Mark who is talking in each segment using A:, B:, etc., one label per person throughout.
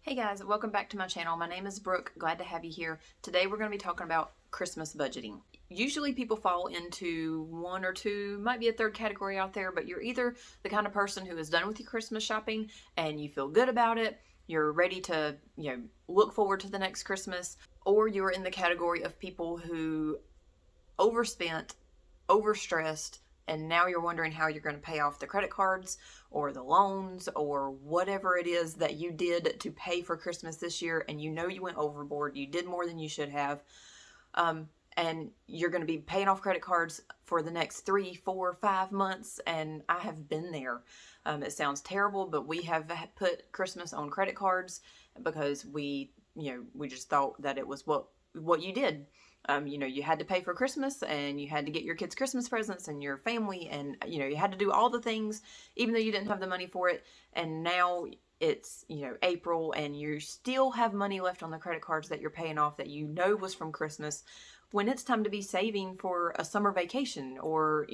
A: Hey guys, welcome back to my channel. My name is Brooke. Glad to have you here. Today we're going to be talking about Christmas budgeting. Usually people fall into one or two, might be a third category out there, but you're either the kind of person who is done with your Christmas shopping and you feel good about it, you're ready to, look forward to the next Christmas, or you're in the category of people who overspent, overstressed, and now you're wondering how you're going to pay off the credit cards or the loans or whatever it is that you did to pay for Christmas this year, and you know you went overboard, you did more than you should have, and you're going to be paying off credit cards for the next 3, 4, 5 months. And I have been there. It sounds terrible, but we have put Christmas on credit cards because we just thought that it was what you did. You had to pay for Christmas, and you had to get your kids Christmas presents and your family, and you had to do all the things even though you didn't have the money for it. And now it's April, and you still have money left on the credit cards that you're paying off that was from Christmas, when it's time to be saving for a summer vacation or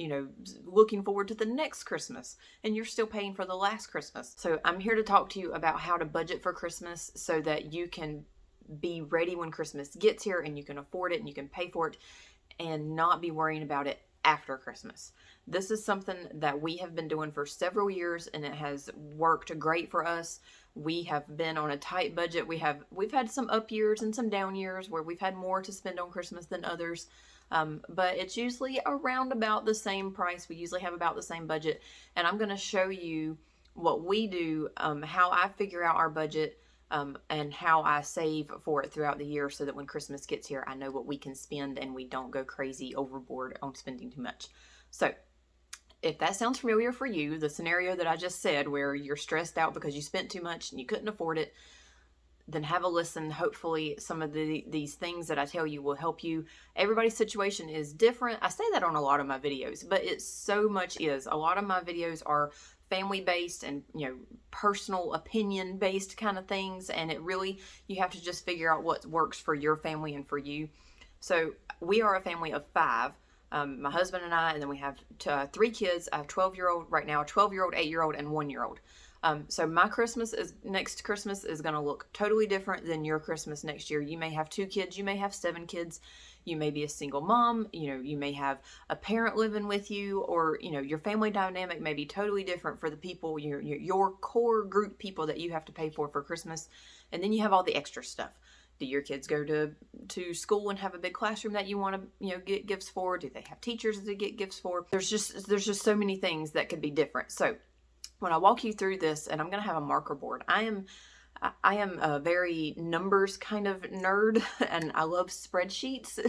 A: looking forward to the next Christmas, and you're still paying for the last Christmas. So I'm here to talk to you about how to budget for Christmas so that you can be ready when Christmas gets here, and you can afford it and you can pay for it and not be worrying about it after Christmas. This is something that we have been doing for several years, and it has worked great for us. We have been on a tight budget. We've had some up years and some down years where we've had more to spend on Christmas than others. But it's usually around about the same price. We usually have about the same budget, and I'm going to show you what we do, how I figure out our budget, and how I save for it throughout the year so that when Christmas gets here, I know what we can spend and we don't go crazy overboard on spending too much. So if that sounds familiar for you, the scenario that I just said where you're stressed out because you spent too much and you couldn't afford it, then have a listen. Hopefully some of these things that I tell you will help you. Everybody's situation is different. I say that on a lot of my videos, but it so much is. A lot of my videos are family based and personal opinion based kind of things, and it really, you have to just figure out what works for your family and for you. So we are a family of 5. My husband and I, and then we have 3 kids. I have 12-year-old right now, a 12-year-old, 8-year-old, and 1-year-old. So my next Christmas is going to look totally different than your Christmas next year. You may have 2 kids, you may have 7 kids, you may be a single mom, you may have a parent living with you, or your family dynamic may be totally different for the people, your core group people that you have to pay for Christmas. And then you have all the extra stuff. Do your kids go to school and have a big classroom that you want to get gifts for? Do they have teachers to get gifts for? There's just so many things that could be different. So when I walk you through this, and I'm going to have a marker board. I am a very numbers kind of nerd, and I love spreadsheets.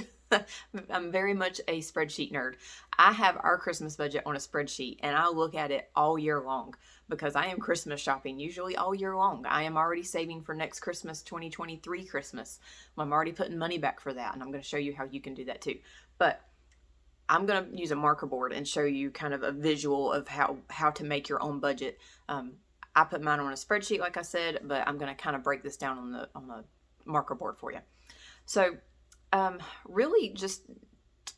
A: I'm very much a spreadsheet nerd. I have our Christmas budget on a spreadsheet, and I look at it all year long because I am Christmas shopping usually all year long. I am already saving for next Christmas, 2023 Christmas. I'm already putting money back for that, and I'm going to show you how you can do that too. But I'm going to use a marker board and show you kind of a visual of how to make your own budget. I put mine on a spreadsheet, like I said, but I'm going to kind of break this down on the marker board for you. So really just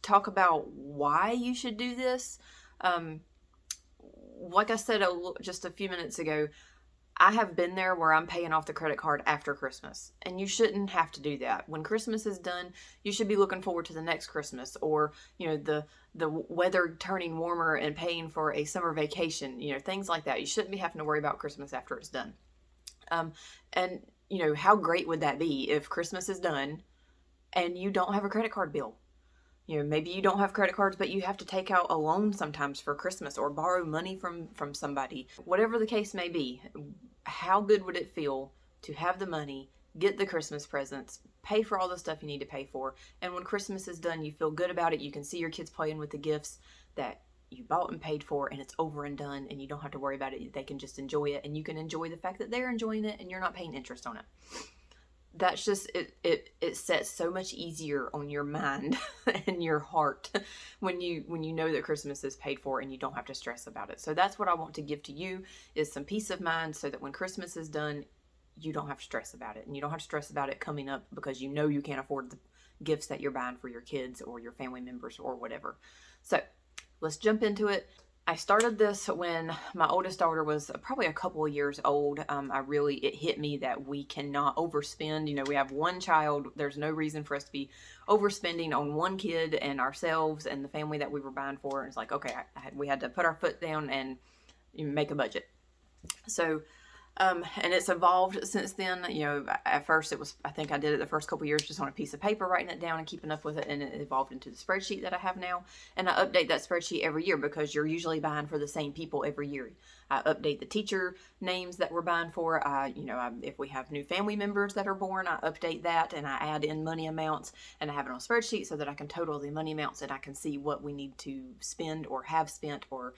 A: talk about why you should do this. Like I said just a few minutes ago, I have been there where I'm paying off the credit card after Christmas, and you shouldn't have to do that. When Christmas is done, you should be looking forward to the next Christmas, or the weather turning warmer and paying for a summer vacation, things like that. You shouldn't be having to worry about Christmas after it's done. And how great would that be if Christmas is done and you don't have a credit card bill? Maybe you don't have credit cards, but you have to take out a loan sometimes for Christmas or borrow money from somebody. Whatever the case may be, how good would it feel to have the money, get the Christmas presents, pay for all the stuff you need to pay for, and when Christmas is done, you feel good about it. You can see your kids playing with the gifts that you bought and paid for, and it's over and done, and you don't have to worry about it. They can just enjoy it, and you can enjoy the fact that they're enjoying it, and you're not paying interest on it. That's just it sets so much easier on your mind and your heart when you know that Christmas is paid for and you don't have to stress about it. So that's what I want to give to you, is some peace of mind so that when Christmas is done, you don't have to stress about it, and you don't have to stress about it coming up because you can't afford the gifts that you're buying for your kids or your family members or whatever. So let's jump into it. I started this when my oldest daughter was probably a couple of years old. It hit me that we cannot overspend. We have one child. There's no reason for us to be overspending on one kid and ourselves and the family that we were buying for. And it's like, okay, we had to put our foot down and make a budget. So, and it's evolved since then. At first I think I did it the first couple years just on a piece of paper, writing it down and keeping up with it. And it evolved into the spreadsheet that I have now. And I update that spreadsheet every year because you're usually buying for the same people every year. I update the teacher names that we're buying for. If we have new family members that are born, I update that and I add in money amounts and I have it on a spreadsheet so that I can total the money amounts and I can see what we need to spend or have spent or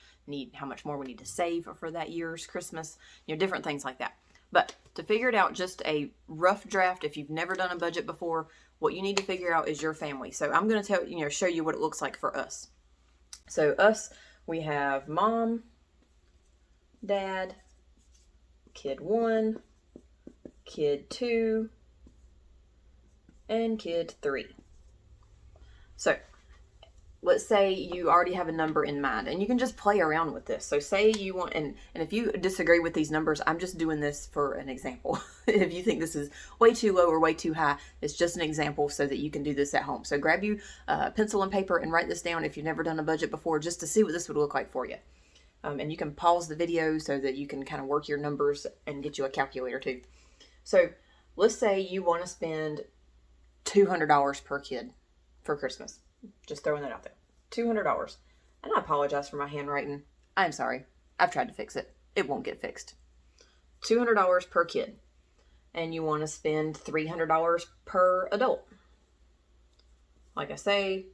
A: how much more we need to save for that year's Christmas, different things like that. But to figure it out, just a rough draft, if you've never done a budget before, what you need to figure out is your family. So I'm going to show you what it looks like for us. So we have mom, dad, kid 1, kid 2, and kid 3. So let's say you already have a number in mind and you can just play around with this. So say you want, and if you disagree with these numbers, I'm just doing this for an example. If you think this is way too low or way too high, it's just an example so that you can do this at home. So grab you a pencil and paper and write this down if you've never done a budget before, just to see what this would look like for you. And you can pause the video so that you can kind of work your numbers and get you a calculator too. So let's say you want to spend $200 per kid for Christmas. Just throwing that out there. $200. And I apologize for my handwriting. I'm sorry. I've tried to fix it. It won't get fixed. $200 per kid. And you want to spend $300 per adult. Like I say,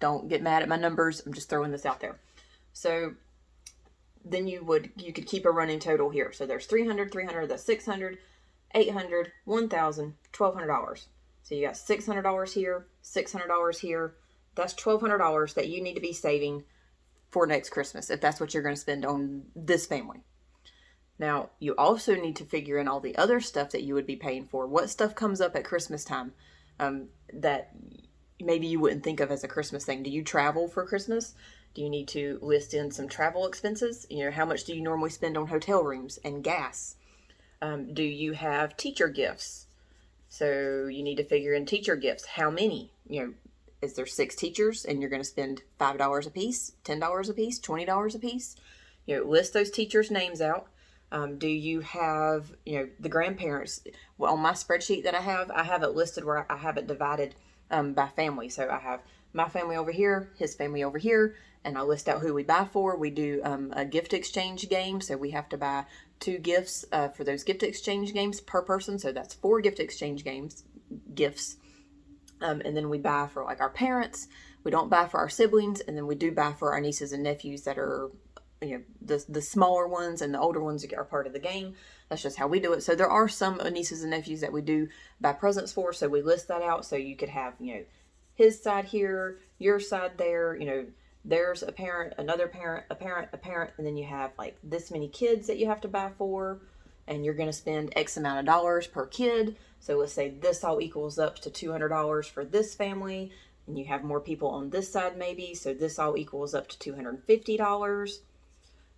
A: don't get mad at my numbers. I'm just throwing this out there. So then you could keep a running total here. So there's 300, that's 600, 800, 1,000, $1,200. So you got $600 here, $600 here. That's $1,200 that you need to be saving for next Christmas if that's what you're going to spend on this family. Now, you also need to figure in all the other stuff that you would be paying for. What stuff comes up at Christmas time that maybe you wouldn't think of as a Christmas thing? Do you travel for Christmas? Do you need to list in some travel expenses? How much do you normally spend on hotel rooms and gas? Do you have teacher gifts? So you need to figure in teacher gifts. How many? Is there 6 teachers and you're going to spend $5 a piece, $10 a piece, $20 a piece? List those teachers' names out. Do you have, the grandparents? Well, on my spreadsheet that I have it listed where I have it divided by family. So I have my family over here, his family over here, and I list out who we buy for. We do a gift exchange game, so we have to buy 2 gifts for those gift exchange games per person. So that's 4 gift exchange gifts. And then we buy for like our parents. We don't buy for our siblings, and then we do buy for our nieces and nephews that are, the smaller ones, and the older ones are part of the game. That's just how we do it. So there are some nieces and nephews that we do buy presents for. So we list that out. So you could have, his side here, your side there. There's a parent, another parent, a parent, a parent, and then you have like this many kids that you have to buy for. And you're going to spend X amount of dollars per kid. So let's say this all equals up to $200 for this family. And you have more people on this side maybe. So this all equals up to $250.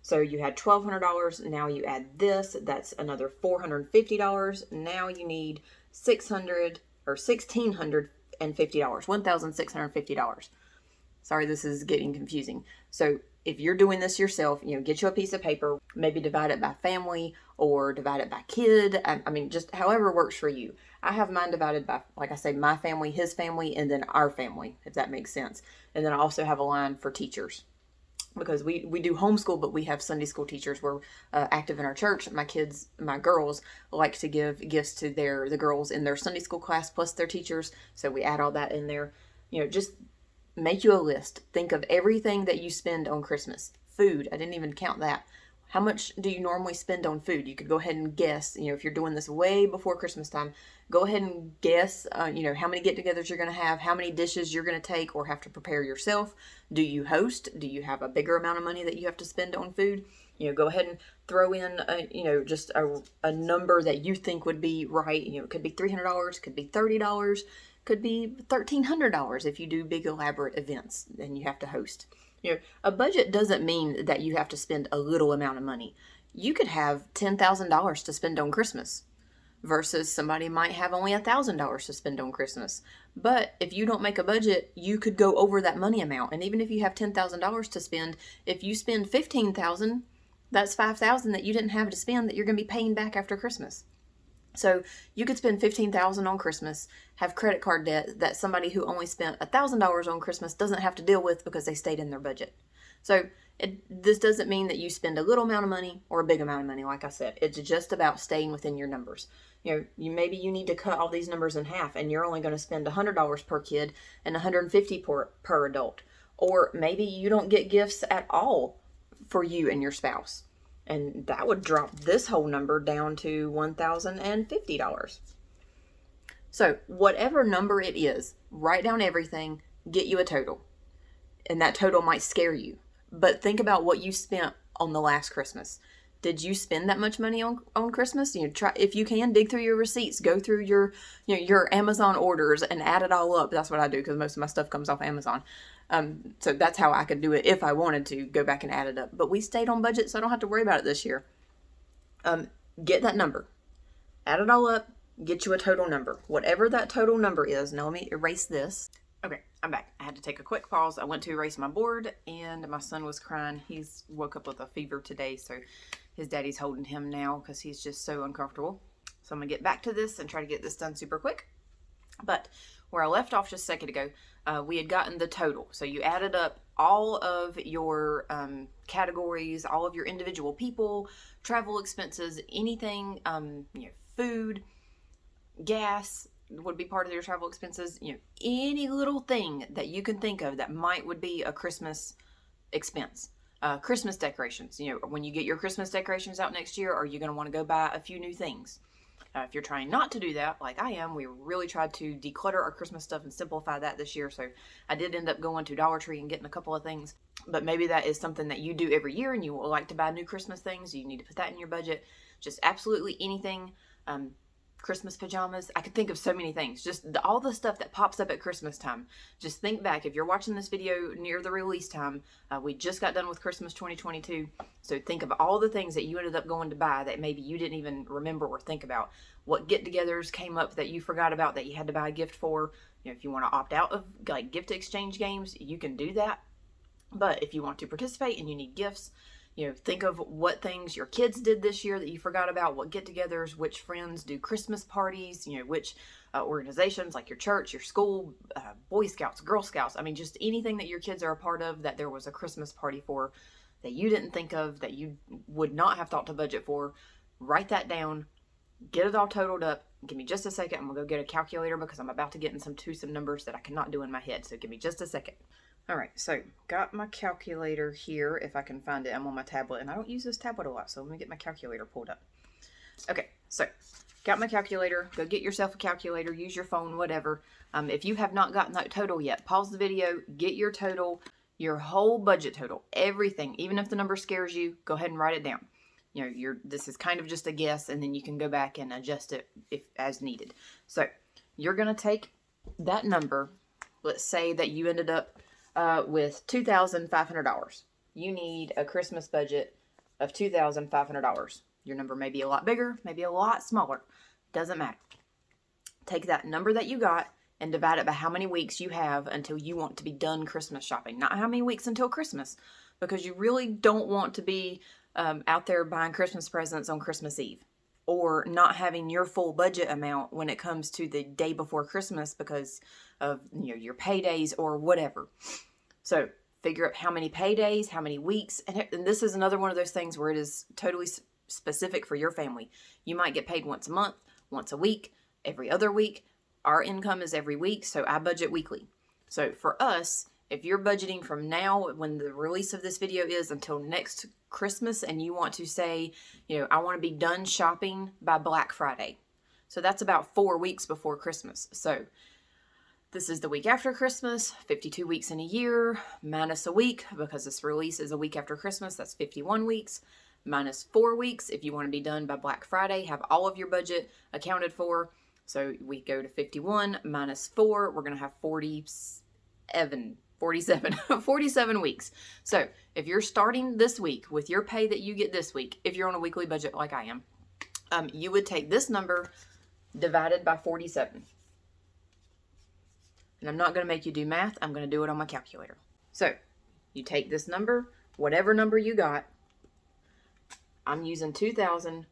A: So you had $1,200. Now you add this. That's another $450. Now you need $1,650. $1,650. Sorry, this is getting confusing. So if you're doing this yourself, get you a piece of paper, maybe divide it by family or divide it by kid. Just however works for you. I have mine divided by, like I say, my family, his family, and then our family, if that makes sense. And then I also have a line for teachers because we do homeschool, but we have Sunday school teachers. We're active in our church. My girls like to give gifts to the girls in their Sunday school class plus their teachers. So we add all that in there. Just make you a list. Think of everything that you spend on Christmas. Food, I didn't even count that. How much do you normally spend on food? You could go ahead and guess, if you're doing this way before Christmas time, go ahead and guess, how many get-togethers you're going to have, how many dishes you're going to take or have to prepare yourself. Do you host? Do you have a bigger amount of money that you have to spend on food? Go ahead and throw in, just a number that you think would be right. It could be $300, could be $30, could be $1,300 if you do big elaborate events and you have to host. A budget doesn't mean that you have to spend a little amount of money. You could have $10,000 to spend on Christmas versus somebody might have only $1,000 to spend on Christmas. But if you don't make a budget, you could go over that money amount. And even if you have $10,000 to spend, if you spend $15,000, that's $5,000 that you didn't have to spend that you're going to be paying back after Christmas. So you could spend $15,000 on Christmas, have credit card debt that somebody who only spent $1,000 on Christmas doesn't have to deal with because they stayed in their budget. So this doesn't mean that you spend a little amount of money or a big amount of money. Like I said, it's just about staying within your numbers. Maybe you need to cut all these numbers in half, and you're only going to spend $100 per kid and $150 per adult. Or maybe you don't get gifts at all for you and your spouse. And that would drop this whole number down to $1,050. So whatever number it is, write down everything, get you a total. And that total might scare you. But think about what you spent on the last Christmas. Did you spend that much money on Christmas? Try, if you can, dig through your receipts, go through your Amazon orders and add it all up. That's what I do because most of my stuff comes off Amazon. So that's how I could do it if I wanted to go back and add it up. But we stayed on budget, so I don't have to worry about it this year. Get that number, add it all up, get you a total number. Whatever that total number is. Now let me erase this. Okay, I'm back. I had to take a quick pause. I went to erase my board and my son was crying. He's woke up with a fever today, so his daddy's holding him now because he's just so uncomfortable. So I'm gonna get back to this and try to get this done super quick. But where I left off just a second ago, we had gotten the total. So you added up all of your categories, all of your individual people, travel expenses, anything, food, gas would be part of your travel expenses. Any little thing that you can think of that would be a Christmas expense. Christmas decorations. When you get your Christmas decorations out next year, are you going to want to go buy a few new things? If you're trying not to do that, like I am, we really tried to declutter our Christmas stuff and simplify that this year. So I did end up going to Dollar Tree and getting a couple of things. But maybe that is something that you do every year and you will like to buy new Christmas things. You need to put that in your budget. Just absolutely anything. Christmas pajamas. I could think of so many things. Just all the stuff that pops up at Christmas time. Just think back. If you're watching this video near the release time, we just got done with Christmas 2022. So think of all the things that you ended up going to buy that maybe you didn't even remember or think about. What get-togethers came up that you forgot about that you had to buy a gift for. If you want to opt out of like gift exchange games, you can do that. But if you want to participate and you need gifts, think of what things your kids did this year that you forgot about, what get-togethers, which friends do Christmas parties, which organizations like your church, your school, Boy Scouts, Girl Scouts. I mean, just anything that your kids are a part of that there was a Christmas party for that you didn't think of, that you would not have thought to budget for. Write that down, get it all totaled up. Give me just a second. I'm going to go get a calculator because I'm about to get into some numbers that I cannot do in my head. So give me just a second. All right, so got my calculator here, if I can find it. I'm on my tablet, and I don't use this tablet a lot, so let me get my calculator pulled up. Okay, so got my calculator. Go get yourself a calculator. Use your phone, whatever. If you have not gotten that total yet, pause the video, get your total, your whole budget total, everything. Even if the number scares you, go ahead and write it down. This is kind of just a guess, and then you can go back and adjust it if as needed. So you're going to take that number. Let's say that you ended up with $2,500. You need a Christmas budget of $2,500. Your number may be a lot bigger, maybe a lot smaller. Doesn't matter. Take that number that you got and divide it by how many weeks you have until you want to be done Christmas shopping. Not how many weeks until Christmas, because you really don't want to be out there buying Christmas presents on Christmas Eve, or not having your full budget amount when it comes to the day before Christmas because of your paydays or whatever. So figure out how many paydays, how many weeks, and this is another one of those things where it is totally specific for your family. You might get paid once a month, once a week, every other week. Our income is every week, so I budget weekly. So for us, if you're budgeting from now, when the release of this video is, until next Christmas, and you want to say, I want to be done shopping by Black Friday. So that's about 4 weeks before Christmas. So this is the week after Christmas, 52 weeks in a year, minus a week, because this release is a week after Christmas, that's 51 weeks, minus 4 weeks if you want to be done by Black Friday, have all of your budget accounted for. So we go to 51 minus 4, we're going to have 47 47. 47 weeks. So if you're starting this week with your pay that you get this week, if you're on a weekly budget like I am, you would take this number divided by 47. And I'm not going to make you do math. I'm going to do it on my calculator. So you take this number, whatever number you got. I'm using $2,000.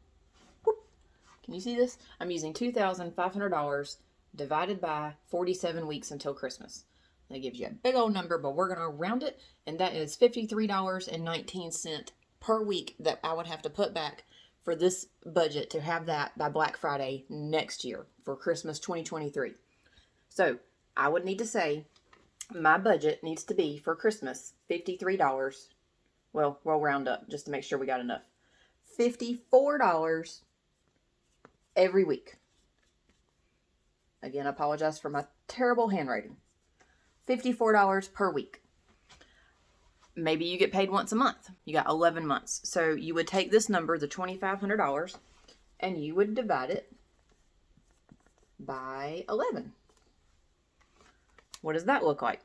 A: Can you see this? I'm using $2,500 divided by 47 weeks until Christmas. That gives you a big old number, but we're going to round it, and that is $53.19 per week that I would have to put back for this budget to have that by Black Friday next year for Christmas 2023. So I would need to say my budget needs to be for Christmas $53. Well, we'll round up just to make sure we got enough. $54 every week. Again, I apologize for my terrible handwriting. $54 per week. Maybe you get paid once a month. You got 11 months. So you would take this number, the $2,500, and you would divide it by 11. What does that look like?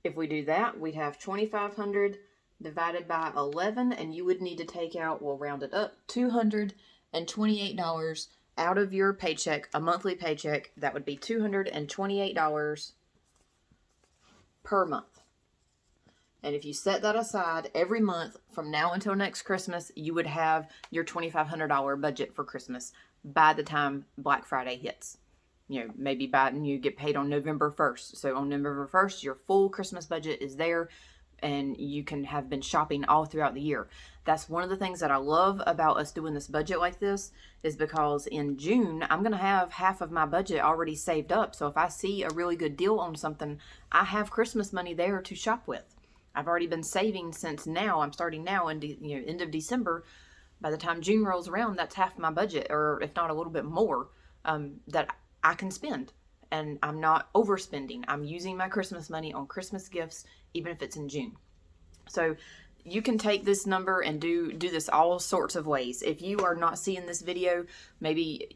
A: If we do that, we'd have $2,500 divided by 11, and you would need to take out, we'll round it up, $228 out of your paycheck, a monthly paycheck. That would be $228 per month. And if you set that aside every month from now until next Christmas, you would have your $2,500 budget for Christmas by the time Black Friday hits. You know, maybe you get paid on November 1st. So on November 1st, your full Christmas budget is there, and you can have been shopping all throughout the year. That's one of the things that I love about us doing this budget like this, is because in June, I'm going to have half of my budget already saved up. So if I see a really good deal on something, I have Christmas money there to shop with. I've already been saving since now. I'm starting now in end of December. By the time June rolls around, that's half my budget, or if not a little bit more, that I can spend. And I'm not overspending. I'm using my Christmas money on Christmas gifts, even if it's in June. So you can take this number and do this all sorts of ways. If you are not seeing this video, maybe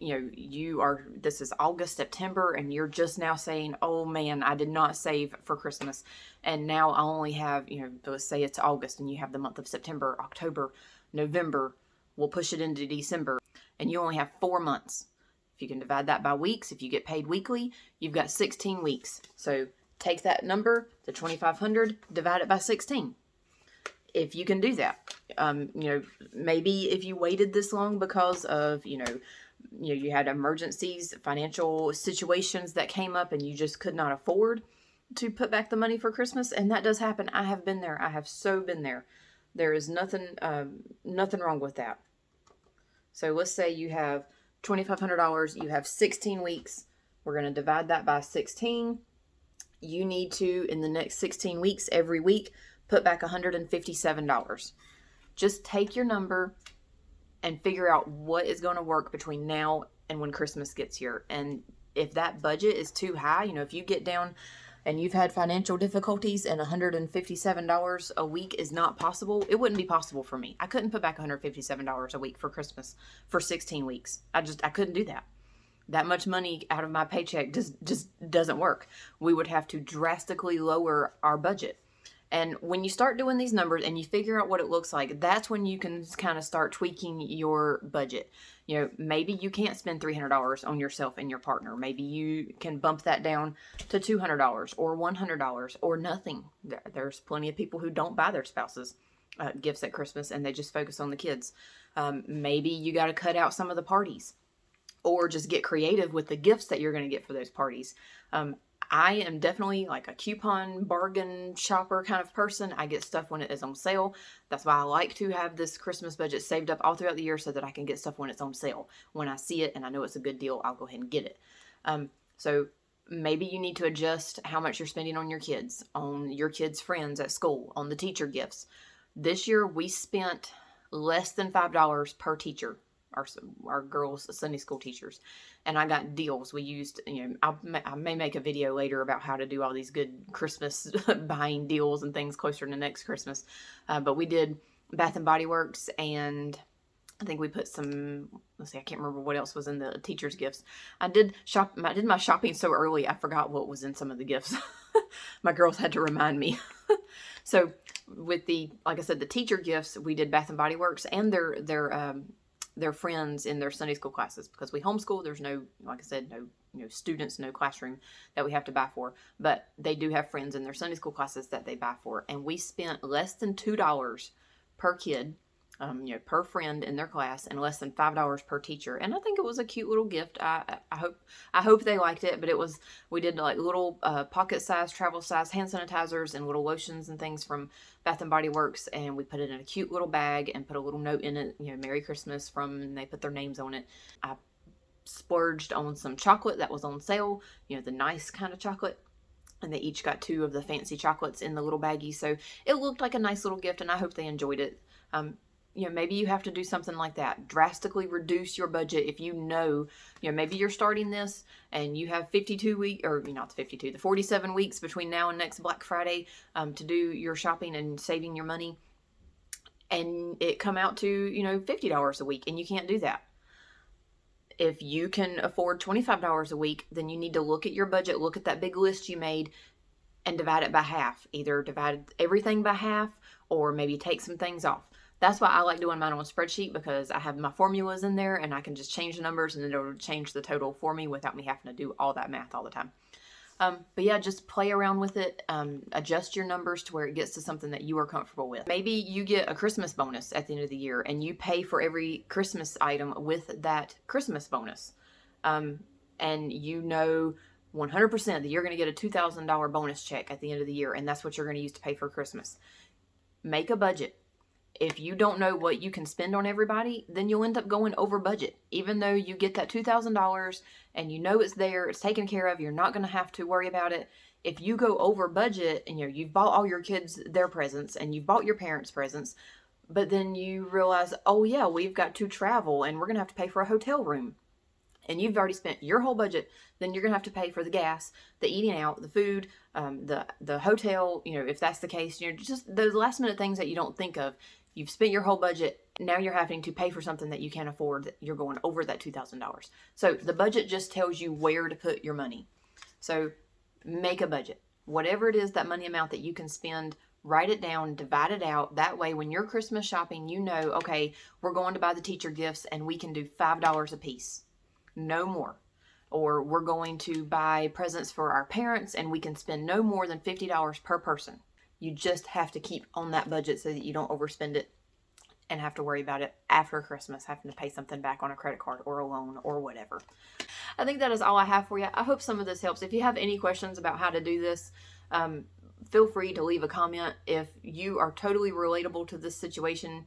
A: this is August, September, and you're just now saying, oh man, I did not save for Christmas, and now I only have, let's say it's August and you have the month of September, October, November, we'll push it into December, and you only have 4 months. If you can divide that by weeks, if you get paid weekly, you've got 16 weeks. So take that number, the 2,500, divide it by 16. If you can do that, maybe if you waited this long because of, you had emergencies, financial situations that came up, and you just could not afford to put back the money for Christmas. And that does happen. I have been there. I have so been there. There is nothing wrong with that. So let's say you have $2,500, you have 16 weeks. We're going to divide that by 16. You need to, in the next 16 weeks, every week, put back $157. Just take your number and figure out what is going to work between now and when Christmas gets here. And if that budget is too high, if you get down and you've had financial difficulties and $157 a week is not possible, it wouldn't be possible for me. I couldn't put back $157 a week for Christmas for 16 weeks. I couldn't do that. That much money out of my paycheck just doesn't work. We would have to drastically lower our budget. And when you start doing these numbers and you figure out what it looks like, that's when you can kind of start tweaking your budget. Maybe you can't spend $300 on yourself and your partner. Maybe you can bump that down to $200 or $100 or nothing. There's plenty of people who don't buy their spouses gifts at Christmas, and they just focus on the kids. Maybe you got to cut out some of the parties, or just get creative with the gifts that you're going to get for those parties. I am definitely like a coupon bargain shopper kind of person. I get stuff when it is on sale. That's why I like to have this Christmas budget saved up all throughout the year, so that I can get stuff when it's on sale. When I see it and I know it's a good deal, I'll go ahead and get it. So maybe you need to adjust how much you're spending on your kids' friends at school, on the teacher gifts. This year we spent less than $5 per teacher, our girls' Sunday school teachers. And I got deals. We used, I may make a video later about how to do all these good Christmas buying deals and things closer to next Christmas. But we did Bath and Body Works and I think we put some, let's see, I can't remember what else was in the teacher's gifts. I did my shopping so early, I forgot what was in some of the gifts. My girls had to remind me. So with like I said, the teacher gifts, we did Bath and Body Works and their friends in their Sunday school classes, because we homeschool. There's no, like I said, no students, no classroom that we have to buy for, but they do have friends in their Sunday school classes that they buy for. And we spent less than $2 per kid, per friend in their class, and less than $5 per teacher. And I think it was a cute little gift. I hope they liked it. But we did like little pocket size, travel size hand sanitizers and little lotions and things from Bath and Body Works, and we put it in a cute little bag and put a little note in it, Merry Christmas and they put their names on it. I splurged on some chocolate that was on sale, the nice kind of chocolate. And they each got 2 of the fancy chocolates in the little baggie. So it looked like a nice little gift, and I hope they enjoyed it. Maybe you have to do something like that. Drastically reduce your budget if maybe you're starting this and you have 52 weeks, or not the 52, the 47 weeks between now and next Black Friday to do your shopping and saving your money. And it come out to, $50 a week, and you can't do that. If you can afford $25 a week, then you need to look at your budget, look at that big list you made, and divide it by half. Either divide everything by half, or maybe take some things off. That's why I like doing mine on a spreadsheet, because I have my formulas in there and I can just change the numbers and it'll change the total for me without me having to do all that math all the time. But yeah, just play around with it. Adjust your numbers to where it gets to something that you are comfortable with. Maybe you get a Christmas bonus at the end of the year and you pay for every Christmas item with that Christmas bonus. And 100% that you're going to get a $2,000 bonus check at the end of the year, and that's what you're going to use to pay for Christmas. Make a budget. If you don't know what you can spend on everybody, then you'll end up going over budget. Even though you get that $2,000 and it's there, it's taken care of, you're not going to have to worry about it. If you go over budget and you've bought all your kids their presents and you've bought your parents presents, but then you realize, oh yeah, we've got to travel and we're going to have to pay for a hotel room, and you've already spent your whole budget, then you're going to have to pay for the gas, the eating out, the food, the hotel, if that's the case, just those last minute things that you don't think of. You've spent your whole budget. Now you're having to pay for something that you can't afford. That you're going over that $2,000. So the budget just tells you where to put your money. So make a budget. Whatever it is, that money amount that you can spend, write it down, divide it out. That way, when you're Christmas shopping, okay, we're going to buy the teacher gifts and we can do $5 a piece. No more. Or we're going to buy presents for our parents and we can spend no more than $50 per person. You just have to keep on that budget so that you don't overspend it and have to worry about it after Christmas, having to pay something back on a credit card or a loan or whatever. I think that is all I have for you. I hope some of this helps. If you have any questions about how to do this, feel free to leave a comment. If you are totally relatable to this situation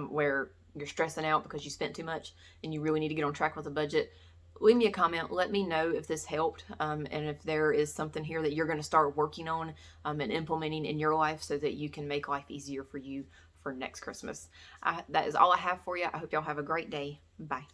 A: where you're stressing out because you spent too much and you really need to get on track with a budget, leave me a comment. Let me know if this helped, and if there is something here that you're going to start working on and implementing in your life so that you can make life easier for you for next Christmas. That is all I have for you. I hope y'all have a great day. Bye.